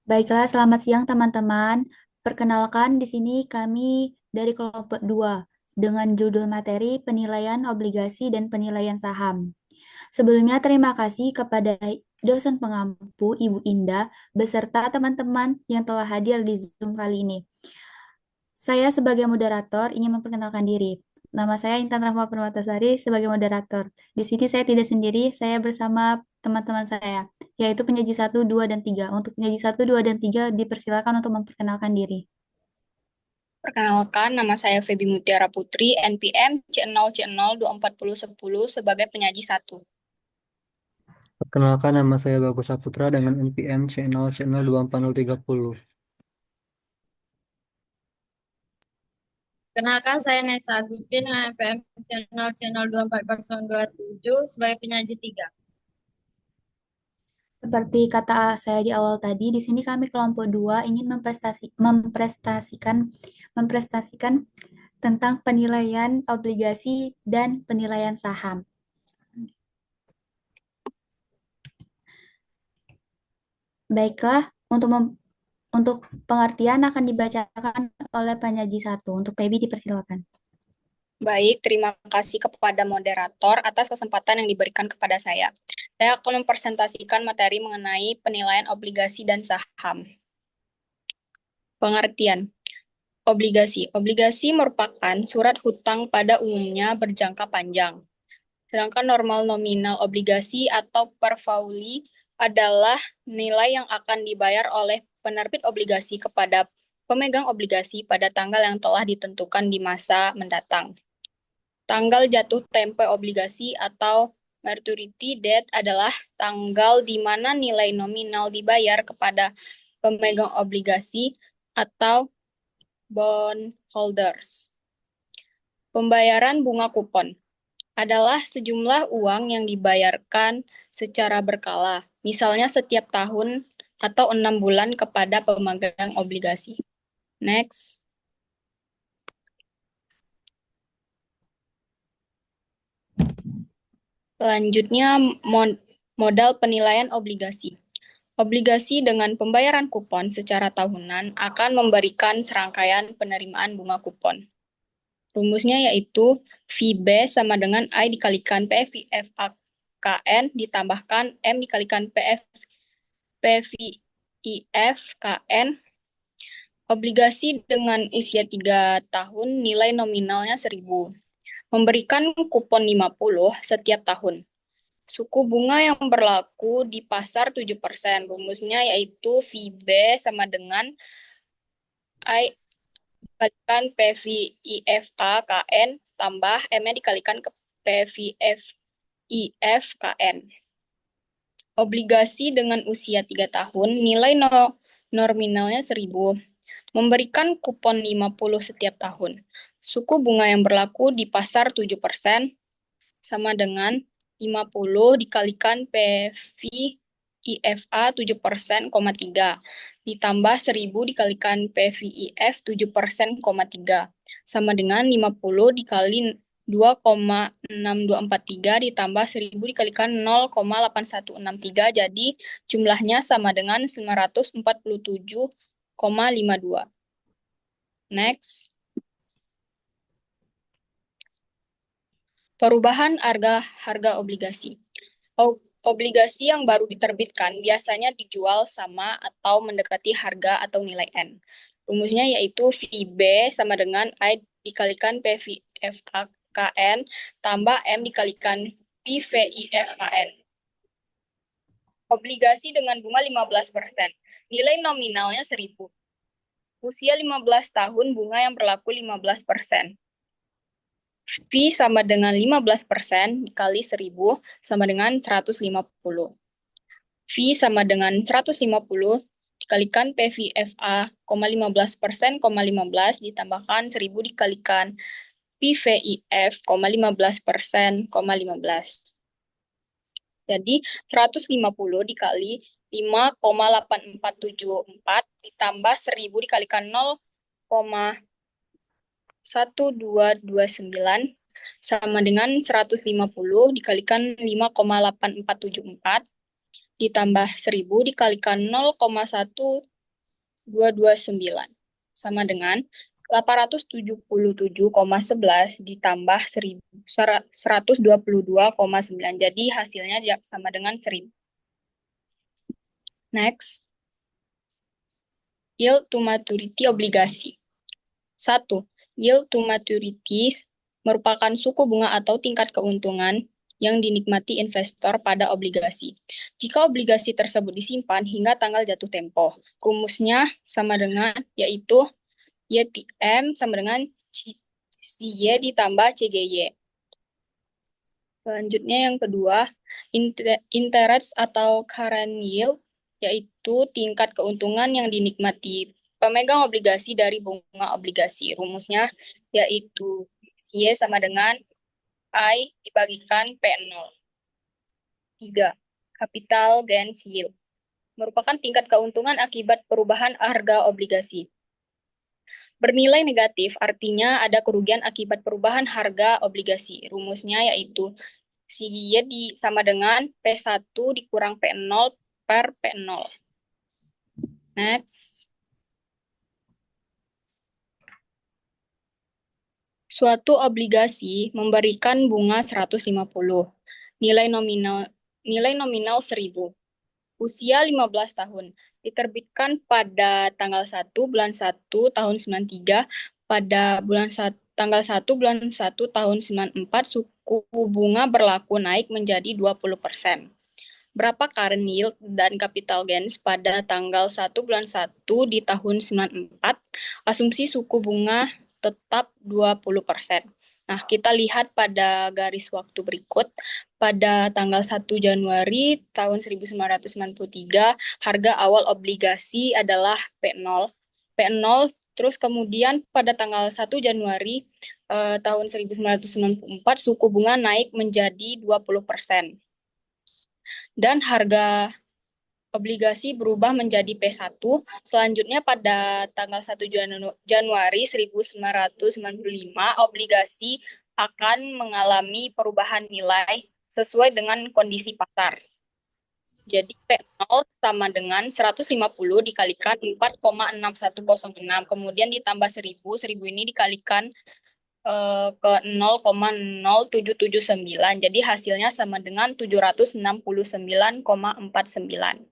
Baiklah, selamat siang teman-teman. Perkenalkan, di sini kami dari kelompok 2 dengan judul materi penilaian obligasi dan penilaian saham. Sebelumnya terima kasih kepada dosen pengampu Ibu Indah beserta teman-teman yang telah hadir di Zoom kali ini. Saya sebagai moderator ingin memperkenalkan diri. Nama saya Intan Rahma Permatasari sebagai moderator. Di sini saya tidak sendiri, saya bersama teman-teman saya, yaitu penyaji 1, 2, dan 3. Untuk penyaji 1, 2, dan 3 dipersilakan untuk memperkenalkan diri. Perkenalkan, nama saya Feby Mutiara Putri, NPM C0C0241010 sebagai penyaji satu. Perkenalkan nama saya Bagus Saputra dengan NPM C0C0243030. Kenalkan, saya Nesa Agustin dengan NPM C0C0240027 sebagai penyaji 3. Seperti kata saya di awal tadi, di sini kami kelompok 2 ingin memprestasikan tentang penilaian obligasi dan penilaian saham. Baiklah, untuk pengertian akan dibacakan oleh penyaji 1. Untuk Pebi dipersilakan. Baik, terima kasih kepada moderator atas kesempatan yang diberikan kepada saya. Saya akan mempresentasikan materi mengenai penilaian obligasi dan saham. Pengertian. Obligasi. Obligasi merupakan surat hutang pada umumnya berjangka panjang. Sedangkan normal nominal obligasi atau perfauli adalah nilai yang akan dibayar oleh penerbit obligasi kepada pemegang obligasi pada tanggal yang telah ditentukan di masa mendatang. Tanggal jatuh tempo obligasi atau maturity date adalah tanggal di mana nilai nominal dibayar kepada pemegang obligasi atau bondholders. Pembayaran bunga kupon adalah sejumlah uang yang dibayarkan secara berkala, misalnya setiap tahun atau 6 bulan kepada pemegang obligasi. Next. Selanjutnya, modal penilaian obligasi. Obligasi dengan pembayaran kupon secara tahunan akan memberikan serangkaian penerimaan bunga kupon. Rumusnya yaitu VB sama dengan I dikalikan PVFAKN ditambahkan M dikalikan PVIFKN. Obligasi dengan usia 3 tahun nilai nominalnya 1.000. Memberikan kupon 50 setiap tahun. Suku bunga yang berlaku di pasar 7%. Rumusnya yaitu VB sama dengan I dikalikan PVIFAKN tambah M-nya dikalikan ke PVIFKN. Obligasi dengan usia 3 tahun, nilai nominalnya 1.000. Memberikan kupon 50 setiap tahun. Suku bunga yang berlaku di pasar 7% sama dengan 50 dikalikan PVIFA 7%, 3. Ditambah 1.000 dikalikan PVIF 7%, 3. Sama dengan 50 dikali 2,6243 ditambah 1.000 dikalikan 0,8163. Jadi jumlahnya sama dengan 947,52. Next. Perubahan harga obligasi. Obligasi yang baru diterbitkan biasanya dijual sama atau mendekati harga atau nilai N. Rumusnya yaitu VB sama dengan I dikalikan PVFAKN tambah M dikalikan PVIFKN. Obligasi dengan bunga 15%. Nilai nominalnya 1.000. Usia 15 tahun, bunga yang berlaku 15%. V sama dengan 15% dikali 1.000 sama dengan 150. V sama dengan 150 dikalikan PVFA, 15%, 15 ditambahkan 1.000 dikalikan PVIF, 15%, 15. Jadi 150 dikali 5,8474 ditambah 1.000 dikalikan 0,1229 sama dengan 150 dikalikan 5,8474 ditambah 1.000 dikalikan 0,1229 229 sama dengan 877,11 ditambah 122,9. Jadi hasilnya sama dengan 1000. Next, yield to maturity obligasi. 1. Yield to maturity merupakan suku bunga atau tingkat keuntungan yang dinikmati investor pada obligasi. Jika obligasi tersebut disimpan hingga tanggal jatuh tempo, rumusnya sama dengan yaitu YTM sama dengan CY ditambah CGY. Selanjutnya yang kedua, interest atau current yield, yaitu tingkat keuntungan yang dinikmati pemegang obligasi dari bunga obligasi. Rumusnya yaitu Y sama dengan I dibagikan P0. 3. Capital gains yield merupakan tingkat keuntungan akibat perubahan harga obligasi. Bernilai negatif artinya ada kerugian akibat perubahan harga obligasi. Rumusnya yaitu Y sama dengan P1 dikurang P0 per P0. Next. Suatu obligasi memberikan bunga 150, nilai nominal 1000, usia 15 tahun, diterbitkan pada tanggal 1 bulan 1 tahun 93, pada tanggal 1 bulan 1 tahun 94, suku bunga berlaku naik menjadi 20%. Berapa current yield dan capital gains pada tanggal 1 bulan 1 di tahun 94, asumsi suku bunga tetap 20%. Nah, kita lihat pada garis waktu berikut. Pada tanggal 1 Januari tahun 1993, harga awal obligasi adalah P0. Terus kemudian pada tanggal 1 Januari tahun 1994, suku bunga naik menjadi 20%. Dan harga obligasi berubah menjadi P1. Selanjutnya pada tanggal 1 Januari 1995, obligasi akan mengalami perubahan nilai sesuai dengan kondisi pasar. Jadi P0 sama dengan 150 dikalikan 4,6106, kemudian ditambah 1000, 1000 ini dikalikan ke 0,0779. Jadi hasilnya sama dengan 769,49.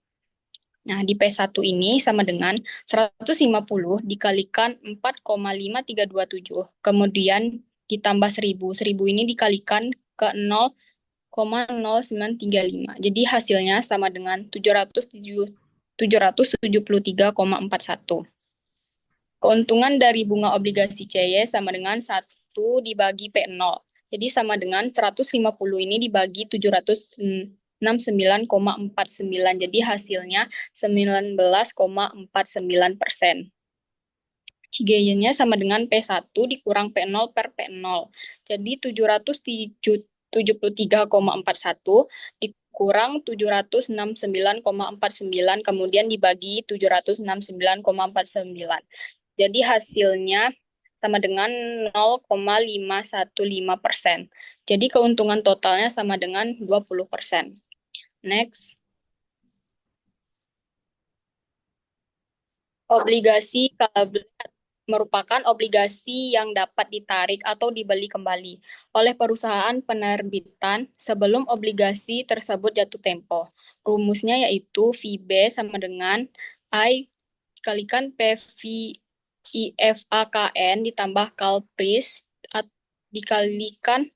Nah, di P1 ini sama dengan 150 dikalikan 4,5327. Kemudian ditambah 1000. 1000 ini dikalikan ke 0,0935. Jadi hasilnya sama dengan 773,41. Keuntungan dari bunga obligasi CY sama dengan 1 dibagi P0. Jadi sama dengan 150 ini dibagi 769,49. Jadi hasilnya 19,49%. CGY-nya sama dengan P1 dikurang P0 per P0. Jadi 773,41 dikurang 769,49 kemudian dibagi 769,49. Jadi hasilnya sama dengan 0,515%. Jadi keuntungan totalnya sama dengan 20%. Next. Obligasi merupakan obligasi yang dapat ditarik atau dibeli kembali oleh perusahaan penerbitan sebelum obligasi tersebut jatuh tempo. Rumusnya yaitu VB sama dengan I dikalikan PVIFAKN ditambah CalPris dikalikan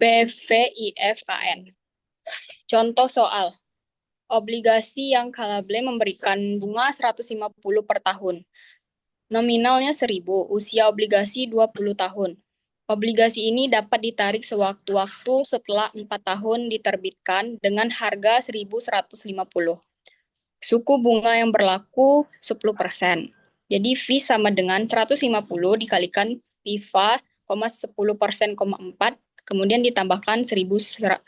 PVIFKN. Contoh soal. Obligasi yang calable memberikan bunga 150 per tahun. Nominalnya 1000, usia obligasi 20 tahun. Obligasi ini dapat ditarik sewaktu-waktu setelah 4 tahun diterbitkan dengan harga 1.150. Suku bunga yang berlaku 10%. Jadi V sama dengan 150 dikalikan PIFA, 10%,4, kemudian ditambahkan 1.150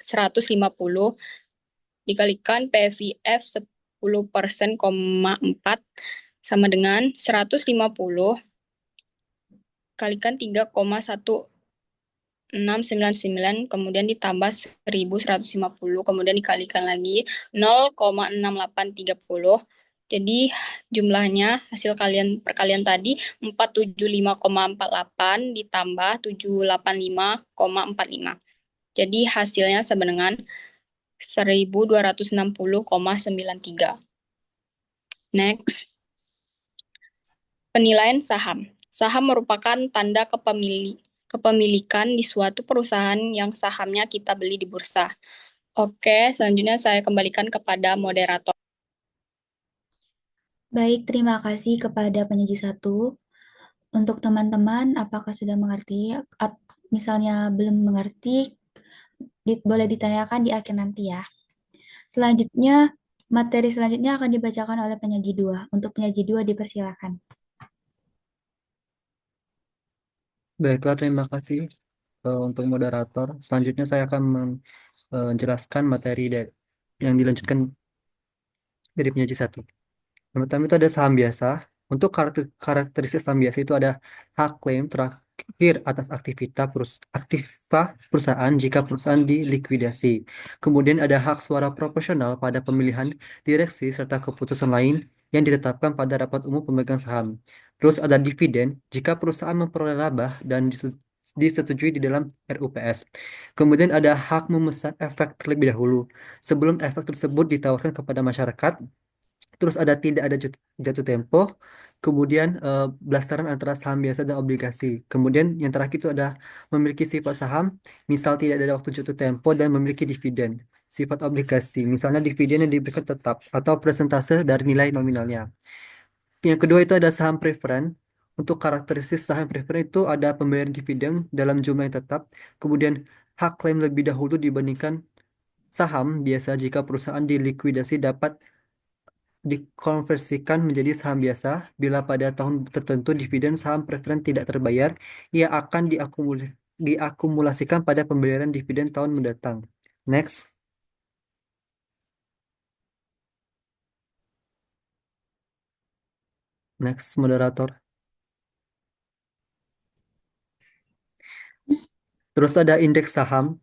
dikalikan PVF 10%,4 sama dengan 150 kalikan 3,1699 kemudian ditambah 1.150 kemudian dikalikan lagi 0,6830 Jadi jumlahnya hasil perkalian tadi 475,48 ditambah 785,45. Jadi hasilnya sama dengan 1260,93. Next, penilaian saham. Saham merupakan tanda kepemilikan di suatu perusahaan yang sahamnya kita beli di bursa. Oke, selanjutnya saya kembalikan kepada moderator. Baik, terima kasih kepada penyaji satu. Untuk teman-teman, apakah sudah mengerti? Misalnya belum mengerti, boleh ditanyakan di akhir nanti ya. Selanjutnya, materi selanjutnya akan dibacakan oleh penyaji dua. Untuk penyaji dua dipersilakan. Baiklah, terima kasih untuk moderator. Selanjutnya saya akan menjelaskan materi yang dilanjutkan dari penyaji satu. Yang pertama itu ada saham biasa. Untuk karakteristik saham biasa itu ada hak klaim terakhir atas aktiva perusahaan jika perusahaan dilikuidasi. Kemudian ada hak suara proporsional pada pemilihan direksi serta keputusan lain yang ditetapkan pada rapat umum pemegang saham. Terus ada dividen jika perusahaan memperoleh laba dan disetujui di dalam RUPS. Kemudian ada hak memesan efek terlebih dahulu sebelum efek tersebut ditawarkan kepada masyarakat. Terus tidak ada jatuh tempo, kemudian belastaran antara saham biasa dan obligasi. Kemudian yang terakhir itu ada memiliki sifat saham, misal tidak ada waktu jatuh tempo dan memiliki dividen. Sifat obligasi, misalnya dividen yang diberikan tetap atau persentase dari nilai nominalnya. Yang kedua itu ada saham preferen. Untuk karakteristik saham preferen itu ada pembayaran dividen dalam jumlah yang tetap, kemudian hak klaim lebih dahulu dibandingkan saham biasa jika perusahaan dilikuidasi dapat dikonversikan menjadi saham biasa. Bila pada tahun tertentu dividen saham preferen tidak terbayar, ia akan diakumulasikan pada pembayaran dividen tahun mendatang. Next. Next, moderator. Terus ada indeks saham.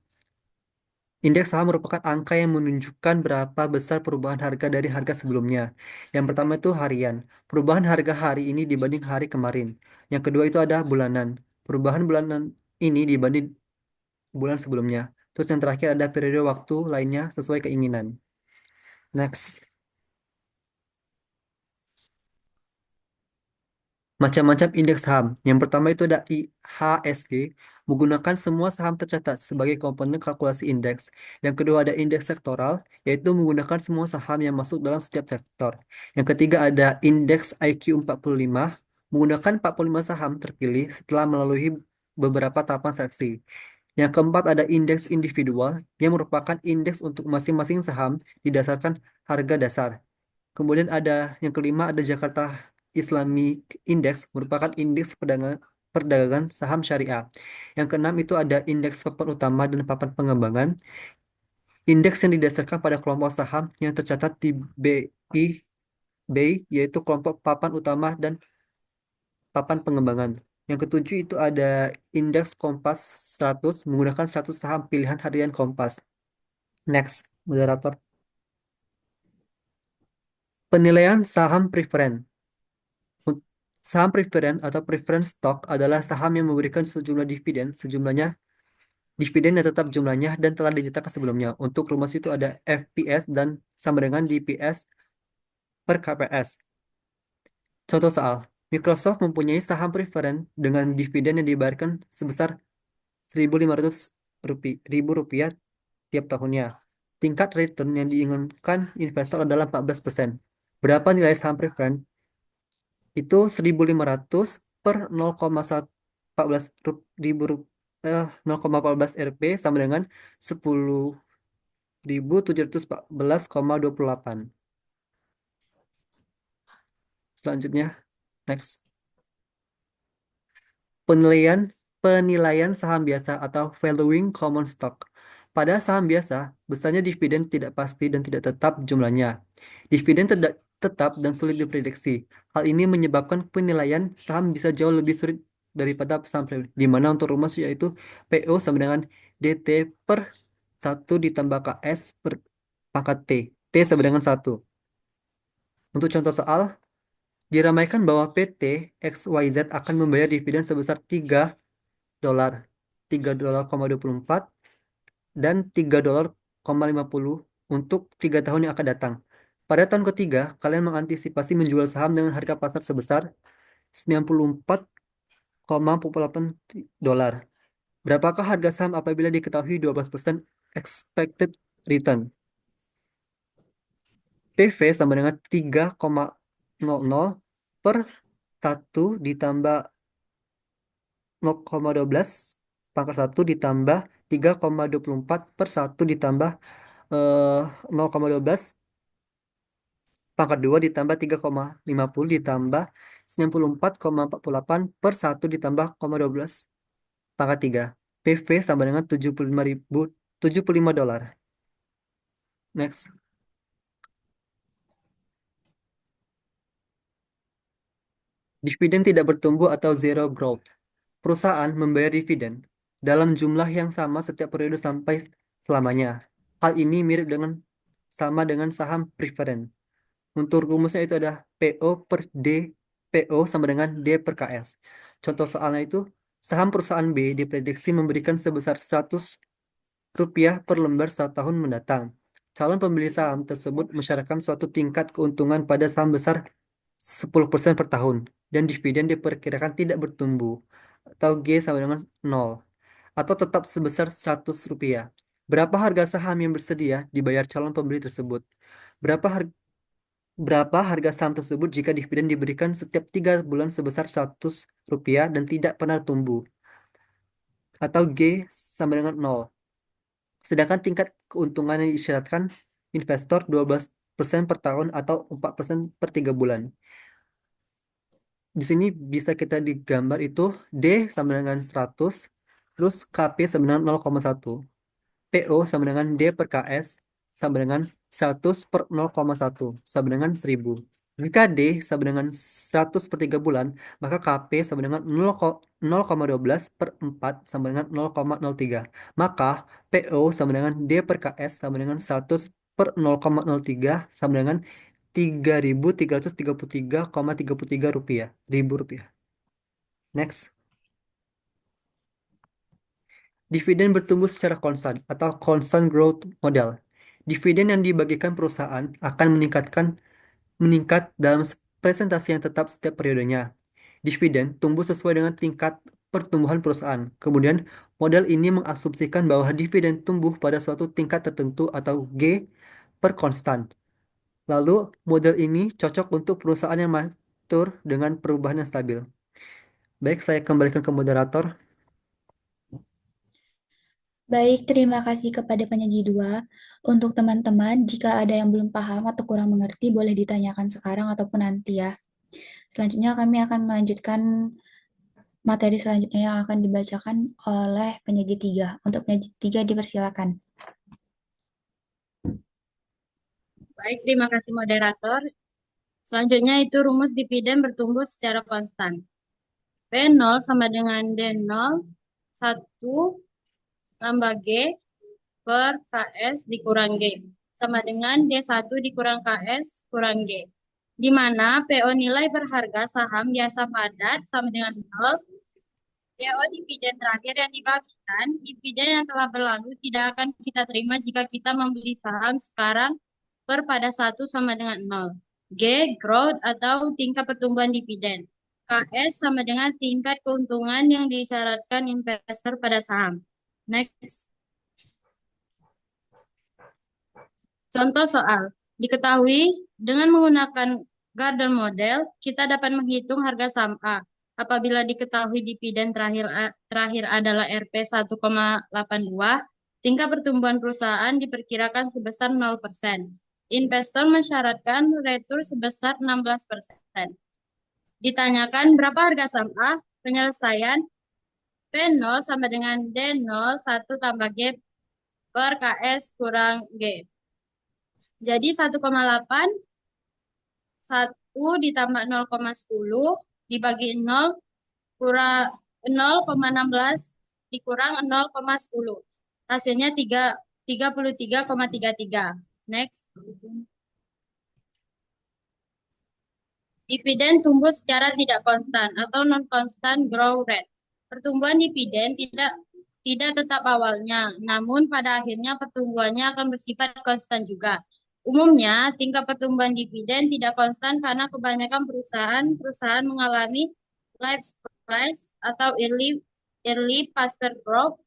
Indeks saham merupakan angka yang menunjukkan berapa besar perubahan harga dari harga sebelumnya. Yang pertama itu harian. Perubahan harga hari ini dibanding hari kemarin. Yang kedua itu ada bulanan. Perubahan bulanan ini dibanding bulan sebelumnya. Terus yang terakhir ada periode waktu lainnya sesuai keinginan. Next. Macam-macam indeks saham. Yang pertama itu ada IHSG, menggunakan semua saham tercatat sebagai komponen kalkulasi indeks. Yang kedua ada indeks sektoral, yaitu menggunakan semua saham yang masuk dalam setiap sektor. Yang ketiga ada indeks IQ 45, menggunakan 45 saham terpilih setelah melalui beberapa tahapan seleksi. Yang keempat ada indeks individual, yang merupakan indeks untuk masing-masing saham didasarkan harga dasar. Kemudian ada yang kelima ada Jakarta Islamic Index, merupakan indeks perdagangan saham syariah. Yang keenam itu ada indeks papan utama dan papan pengembangan. Indeks yang didasarkan pada kelompok saham yang tercatat di BI, yaitu kelompok papan utama dan papan pengembangan. Yang ketujuh itu ada indeks Kompas 100, menggunakan 100 saham pilihan harian Kompas. Next, moderator. Penilaian saham preferen. Saham preferen atau preference stock adalah saham yang memberikan sejumlah dividen yang tetap jumlahnya dan telah dinyatakan sebelumnya. Untuk rumus itu ada FPS dan sama dengan DPS per KPS. Contoh soal, Microsoft mempunyai saham preferen dengan dividen yang dibayarkan sebesar 1.500 ribu rupiah tiap tahunnya. Tingkat return yang diinginkan investor adalah 14%. Berapa nilai saham preferen? Itu 1.500 per 0,14 ribu 0,14 Rp sama dengan 10.714,28. Selanjutnya, next. Penilaian penilaian saham biasa atau valuing common stock. Pada saham biasa, besarnya dividen tidak pasti dan tidak tetap jumlahnya. Dividen tidak tetap dan sulit diprediksi. Hal ini menyebabkan penilaian saham bisa jauh lebih sulit daripada saham pribadi, di mana untuk rumus yaitu PO sama dengan DT per 1 ditambah KS per pangkat T. T sama dengan 1. Untuk contoh soal, diramaikan bahwa PT XYZ akan membayar dividen sebesar $3, $3,24 dan $3,50 untuk 3 tahun yang akan datang. Pada tahun ketiga, kalian mengantisipasi menjual saham dengan harga pasar sebesar $94,48. Berapakah harga saham apabila diketahui 12% expected return? PV sama dengan 3,00 per 1 ditambah 0,12 pangkat 1 ditambah 3,24 per 1 ditambah 0,12 pangkat 2 ditambah 3,50 ditambah 94,48 per 1 ditambah 0,12 pangkat 3. PV sama dengan $75. Next. Dividen tidak bertumbuh atau zero growth. Perusahaan membayar dividen dalam jumlah yang sama setiap periode sampai selamanya. Hal ini mirip dengan sama dengan saham preferen. Untuk rumusnya itu ada PO per D, PO sama dengan D per KS. Contoh soalnya itu, saham perusahaan B diprediksi memberikan sebesar Rp100 per lembar 1 tahun mendatang. Calon pembeli saham tersebut mensyaratkan suatu tingkat keuntungan pada saham besar 10% per tahun, dan dividen diperkirakan tidak bertumbuh, atau G sama dengan 0, atau tetap sebesar Rp100. Berapa harga saham yang bersedia dibayar calon pembeli tersebut? Berapa harga Berapa harga saham tersebut jika dividen diberikan setiap 3 bulan sebesar Rp100 dan tidak pernah tumbuh? Atau G sama dengan 0. Sedangkan tingkat keuntungan yang disyaratkan investor 12% per tahun atau 4% per 3 bulan. Di sini bisa kita digambar itu D sama dengan 100, terus KP sama dengan 0,1. PO sama dengan D per KS sama dengan 100 per 0,1 sama dengan 1000. Jika D sama dengan 100 per 3 bulan, maka KP sama dengan 0,12 per 4 sama dengan 0,03. Maka PO sama dengan D per KS sama dengan 100 per 0,03 sama dengan Rp3.333,33 Next. Dividen bertumbuh secara konstan atau constant growth model. Dividen yang dibagikan perusahaan akan meningkat dalam presentasi yang tetap setiap periodenya. Dividen tumbuh sesuai dengan tingkat pertumbuhan perusahaan. Kemudian, model ini mengasumsikan bahwa dividen tumbuh pada suatu tingkat tertentu atau G per konstan. Lalu, model ini cocok untuk perusahaan yang matur dengan perubahan yang stabil. Baik, saya kembalikan ke moderator. Baik, terima kasih kepada penyaji dua. Untuk teman-teman, jika ada yang belum paham atau kurang mengerti, boleh ditanyakan sekarang ataupun nanti ya. Selanjutnya kami akan melanjutkan materi selanjutnya yang akan dibacakan oleh penyaji tiga. Untuk penyaji tiga dipersilakan. Baik, terima kasih moderator. Selanjutnya itu rumus dividen bertumbuh secara konstan. P0 sama dengan D0, 1 tambah G per KS dikurang G. Sama dengan D1 dikurang KS kurang G. Di mana PO nilai berharga saham biasa padat sama dengan 0. PO dividen terakhir yang dibagikan, dividen yang telah berlalu tidak akan kita terima jika kita membeli saham sekarang per pada 1 sama dengan 0. G, growth atau tingkat pertumbuhan dividen. KS sama dengan tingkat keuntungan yang disyaratkan investor pada saham. Next. Contoh soal. Diketahui dengan menggunakan Gardner model, kita dapat menghitung harga saham A. Apabila diketahui dividen terakhir adalah Rp 1,82, tingkat pertumbuhan perusahaan diperkirakan sebesar 0%. Investor mensyaratkan retur sebesar 16%. Ditanyakan berapa harga saham A? Penyelesaian P0 sama dengan D0, 1 tambah G per KS kurang G. Jadi 1,8, 1 ditambah 0,10 dibagi 0 kurang 0,16 dikurang 0,10. Hasilnya 33,33. Next. Dividen tumbuh secara tidak konstan atau non-constant growth rate. Pertumbuhan dividen tidak tetap awalnya, namun pada akhirnya pertumbuhannya akan bersifat konstan juga. Umumnya, tingkat pertumbuhan dividen tidak konstan karena kebanyakan perusahaan mengalami life cycle atau early faster growth,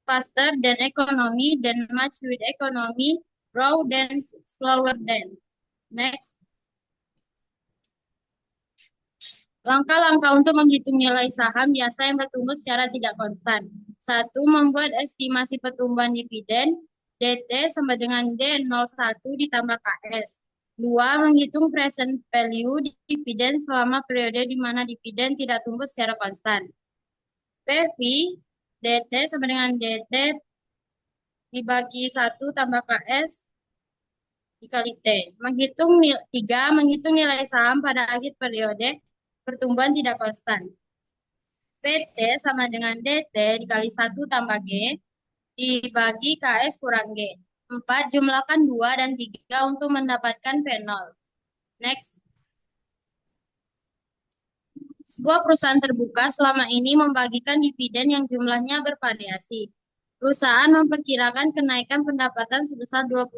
faster than economy, dan much with economy grow then slower than. Next. Langkah-langkah untuk menghitung nilai saham biasa yang bertumbuh secara tidak konstan. 1. Membuat estimasi pertumbuhan dividen DT sama dengan D01 ditambah KS. 2. Menghitung present value dividen selama periode di mana dividen tidak tumbuh secara konstan. PV DT sama dengan DT dibagi 1 tambah KS dikali T. 3. Menghitung nilai saham pada akhir periode pertumbuhan tidak konstan. PT sama dengan DT dikali 1 tambah G dibagi KS kurang G. 4. Jumlahkan 2 dan 3 untuk mendapatkan P0. Next. Sebuah perusahaan terbuka selama ini membagikan dividen yang jumlahnya bervariasi. Perusahaan memperkirakan kenaikan pendapatan sebesar 20%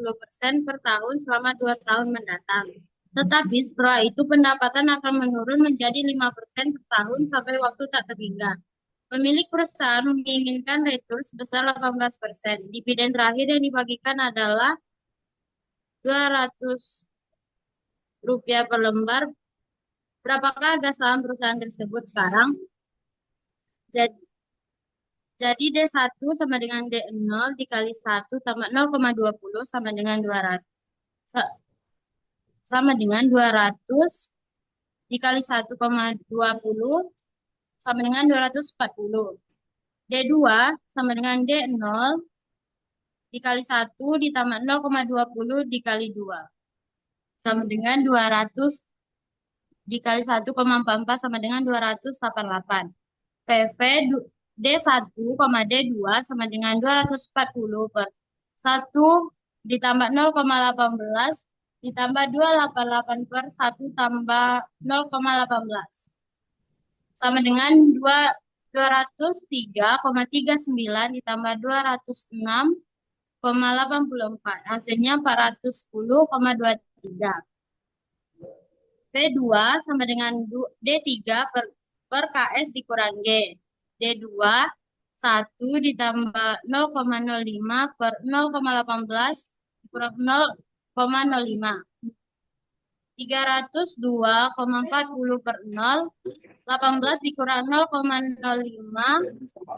per tahun selama 2 tahun mendatang. Tetapi setelah itu pendapatan akan menurun menjadi 5% per tahun sampai waktu tak terhingga. Pemilik perusahaan menginginkan return sebesar 18%. Dividen terakhir yang dibagikan adalah Rp200 per lembar. Berapakah harga saham perusahaan tersebut sekarang? Jadi D1 sama dengan D0 dikali 1 tambah 0,20 sama dengan 200. Sama dengan 200 dikali 1,20 sama dengan 240. D2 sama dengan D0 dikali 1 ditambah 0,20 dikali 2. Sama dengan 200 dikali 1,44 sama dengan 288. PV D1, D2 sama dengan 240 per 1 ditambah 0,18 ditambah 288 per 1 tambah 0,18. Sama dengan 203,39 ditambah 206,84. Hasilnya 410,23. P2 sama dengan D3 per KS dikurang G. D2 1 ditambah 0,05 per 0,18 dikurang 0,05. 302,40 per 0. 18 dikurang 0,05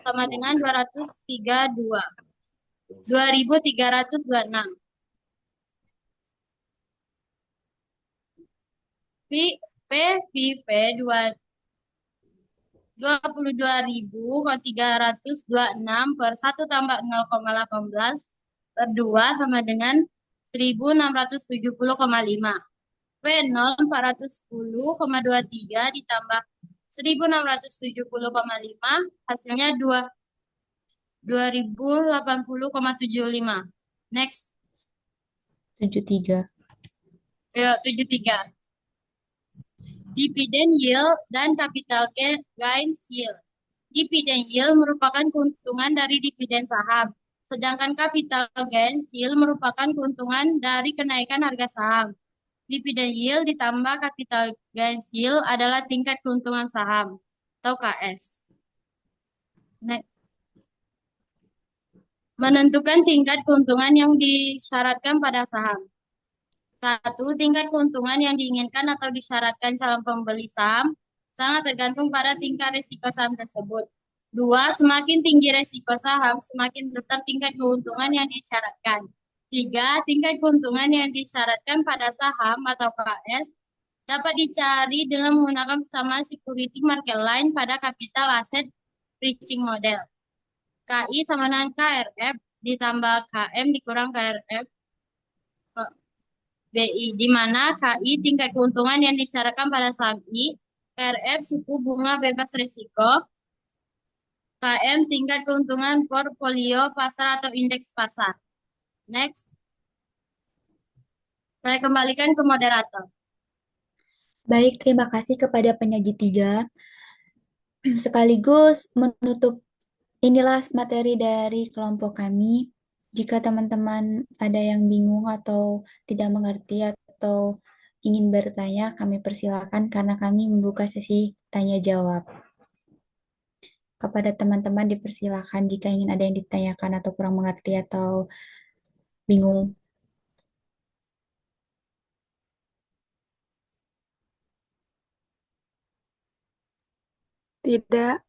sama dengan 232. 2.326. PVV 22.326 per 1 tambah 0,18 per 2 sama dengan 1.670,5. P0 410,23 ditambah 1.670,5 hasilnya 2.080,75. Next. 73. 73. Dividen yield dan capital gains yield. Dividen yield merupakan keuntungan dari dividen saham, sedangkan capital gains yield merupakan keuntungan dari kenaikan harga saham. Dividen yield ditambah capital gains yield adalah tingkat keuntungan saham atau KS. Next. Menentukan tingkat keuntungan yang disyaratkan pada saham. 1. Tingkat keuntungan yang diinginkan atau disyaratkan calon pembeli saham sangat tergantung pada tingkat risiko saham tersebut. 2. Semakin tinggi risiko saham, semakin besar tingkat keuntungan yang disyaratkan. 3. Tingkat keuntungan yang disyaratkan pada saham atau KS dapat dicari dengan menggunakan persamaan security market line pada capital asset bridging model. KI sama dengan KRF ditambah KM dikurang KRF BI, di mana KI tingkat keuntungan yang disyaratkan pada saham I, KRF suku bunga bebas risiko, KM tingkat keuntungan portfolio pasar atau indeks pasar. Next. Saya kembalikan ke moderator. Baik, terima kasih kepada penyaji 3. Sekaligus menutup inilah materi dari kelompok kami. Jika teman-teman ada yang bingung atau tidak mengerti atau ingin bertanya, kami persilakan karena kami membuka sesi tanya jawab. Kepada teman-teman dipersilakan jika ingin ada yang ditanyakan atau kurang mengerti atau bingung. Tidak.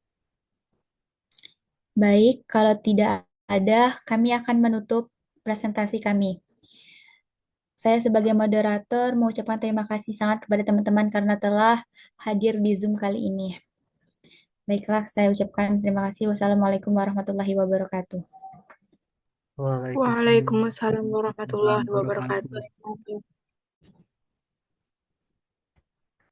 Baik, kalau tidak ada, kami akan menutup presentasi kami. Saya sebagai moderator mengucapkan terima kasih sangat kepada teman-teman karena telah hadir di Zoom kali ini. Baiklah, saya ucapkan terima kasih. Wassalamualaikum warahmatullahi wabarakatuh. Waalaikumsalam warahmatullahi wabarakatuh.